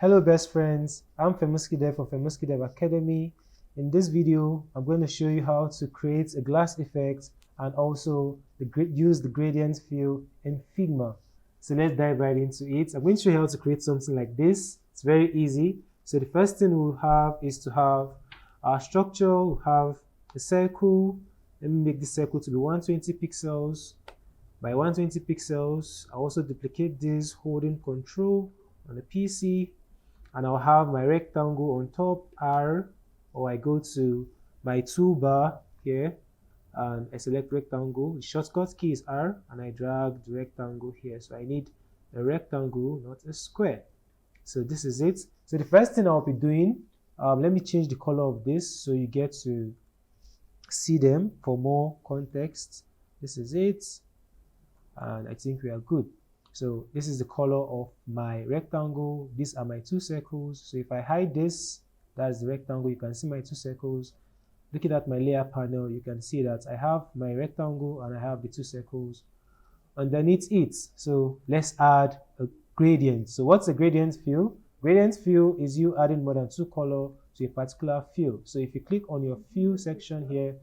Hello best friends, I'm Femuski Dev from Femuski Dev Academy. In this video, I'm going to show you how to create a glass effect and also use the gradient fill in Figma. So let's dive right into it. I'm going to show you how to create something like this. It's very easy. So the first thing we'll have is to have our structure. We'll have a circle. Let me make this circle to be 120 pixels by 120 pixels. I'll also duplicate this holding control on the PC, and I'll have my rectangle on top, R, or I go to my toolbar here and I select rectangle. The shortcut key is R and I drag the rectangle here. So I need a rectangle, not a square. So this is it. So the first thing I'll be doing, let me change the color of this so you get to see them for more context. This is it. And I think we are good. So this is the color of my rectangle. These are my two circles. So if I hide this, that's the rectangle. You can see my two circles. Looking at my layer panel, you can see that I have my rectangle and I have the two circles underneath it. So let's add a gradient. So what's a gradient fill? Gradient fill is you adding more than two colors to a particular fill. So if you click on your fill section here,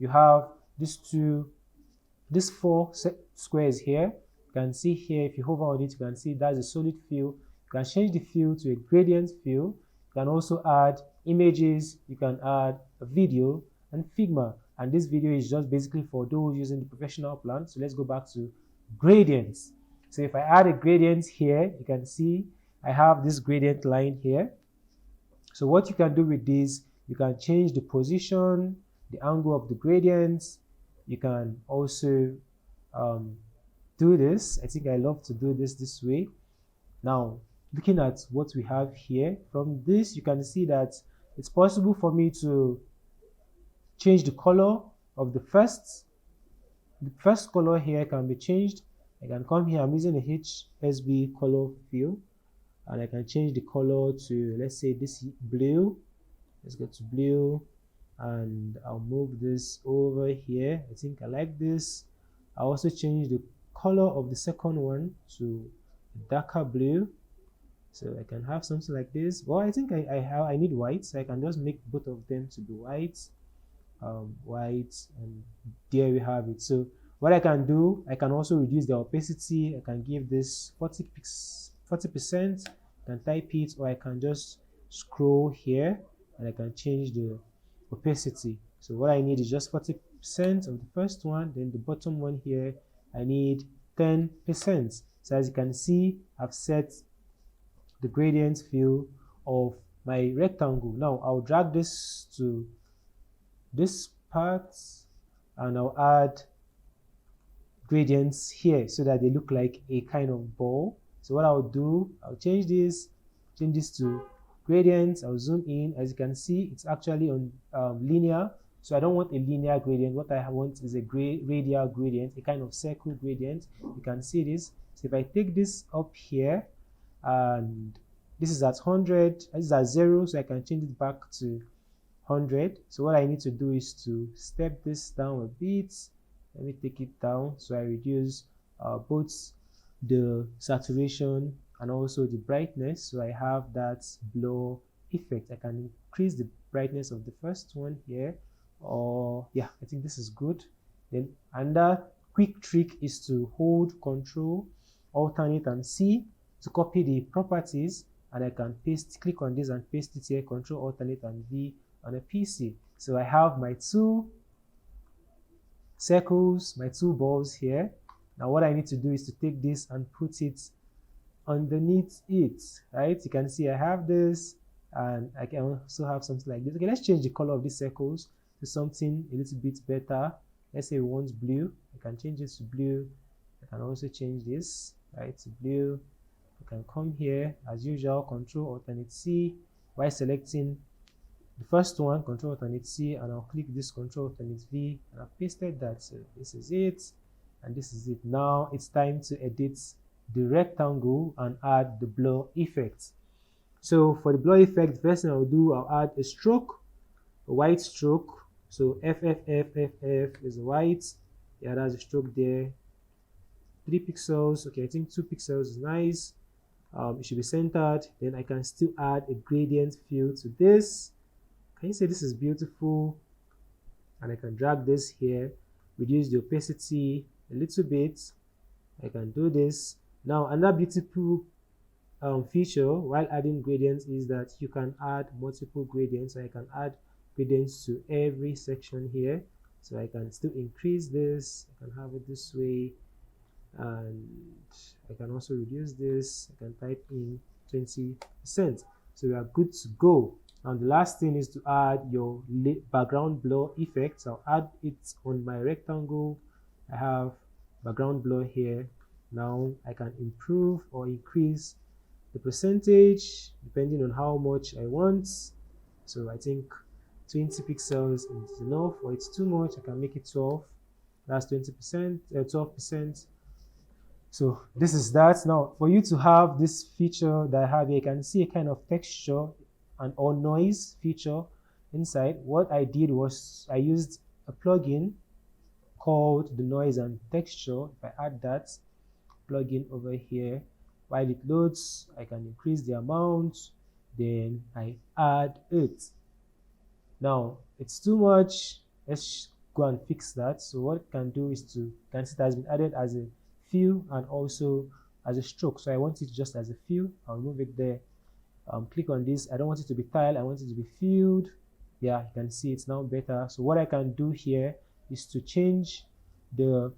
you have these four squares here. You can see here, if you hover on it, you can see that's a solid fill. You can change the fill to a gradient fill. You can also add images, you can add a video and Figma. And this video is just basically for those using the professional plan. So let's go back to gradients. So if I add a gradient here, you can see I have this gradient line here. So what you can do with this, you can change the position, the angle of the gradients. You can also do this. I think I love to do this way. Now, looking at what we have here, from this you can see that it's possible for me to change the color of the first color here can be changed. I can come here, I'm using a HSB color fill, and I can change the color to, let's say, this blue. Let's go to blue, and I'll move this over here. I think I like this. I'll also change the color of the second one to darker blue, so I can have something like this. Well, I think I need white, so I can just make both of them to be white, white, and there we have it. So what I can do, I can also reduce the opacity. I can give this 40%. I can type it, or I can just scroll here and I can change the opacity. So what I need is just 40% of the first one, then the bottom one here I need 10%. So as you can see, I've set the gradient fill of my rectangle. Now I'll drag this to this part and I'll add gradients here so that they look like a kind of ball. So what I'll do, I'll change this to gradients. I'll zoom in. As you can see, it's actually on linear. So I don't want a linear gradient. What I want is a radial gradient, a kind of circle gradient. You can see this. So if I take this up here, and this is at 100, this is at 0, so I can change it back to 100. So what I need to do is to step this down a bit. Let me take it down so I reduce both the saturation and also the brightness. So I have that blur effect. I can increase the brightness of the first one here. Or yeah, I think this is good. Then another quick trick is to hold Control, Alternate, and C to copy the properties, and I can click on this and paste it here, Control, Alternate, and V on a PC. So I have my two circles, my two balls here. Now what I need to do is to take this and put it underneath it, right? You can see I have this, and I can also have something like this. Okay, let's change the color of these circles to something a little bit better. Let's say we want blue. I can change this to blue. I can also change this, right, to blue. I can come here as usual, Control, Alternate, C, while selecting the first one, Control, Alternate, C, and I'll click this Control, Alternate, V, and I've pasted that. So this is it, and this is it. Now it's time to edit the rectangle and add the blur effect. So for the blur effect, the first thing I'll do, I'll add a stroke, a white stroke. So FFFFF is white. Yeah, that's a stroke there. 3 pixels. Okay, I think 2 pixels is nice. it should be centered. Then I can still add a gradient fill to this. Can you say this is beautiful? And I can drag this here, reduce the opacity a little bit. I can do this. Now another beautiful feature while adding gradients is that you can add multiple gradients. So I can add gradients to every section here. So I can still increase this. I can have it this way, and I can also reduce this. I can type in 20%. So we are good to go. And the last thing is to add your background blur effect. So I'll add it on my rectangle. I have background blur here. Now I can improve or increase the percentage depending on how much I want. So I think 20 pixels is enough, or it's too much, I can make it 12. That's 20%, 12%. So this is that. Now for you to have this feature that I have here, you can see a kind of texture and or noise feature inside. What I did was I used a plugin called the noise and texture. If I add that plugin over here, while it loads, I can increase the amount, then I add it. Now it's too much. Let's go and fix that. So what I can do is to can see it has been added as a fill and also as a stroke. So I want it just as a fill. I'll move it there. Click on this. I don't want it to be tile, I want it to be filled. Yeah, you can see it's now better. So what I can do here is to change the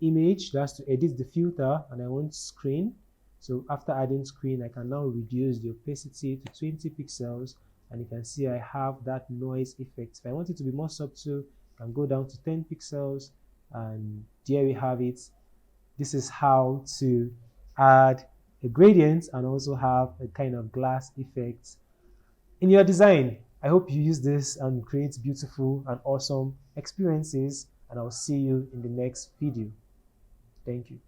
image. That's to edit the filter, and I want screen. So after adding screen, I can now reduce the opacity to 20 pixels, and you can see I have that noise effect. If I want it to be more subtle, I can go down to 10 pixels, and there we have it. This is how to add a gradient and also have a kind of glass effect in your design. I hope you use this and create beautiful and awesome experiences, and I'll see you in the next video. Thank you.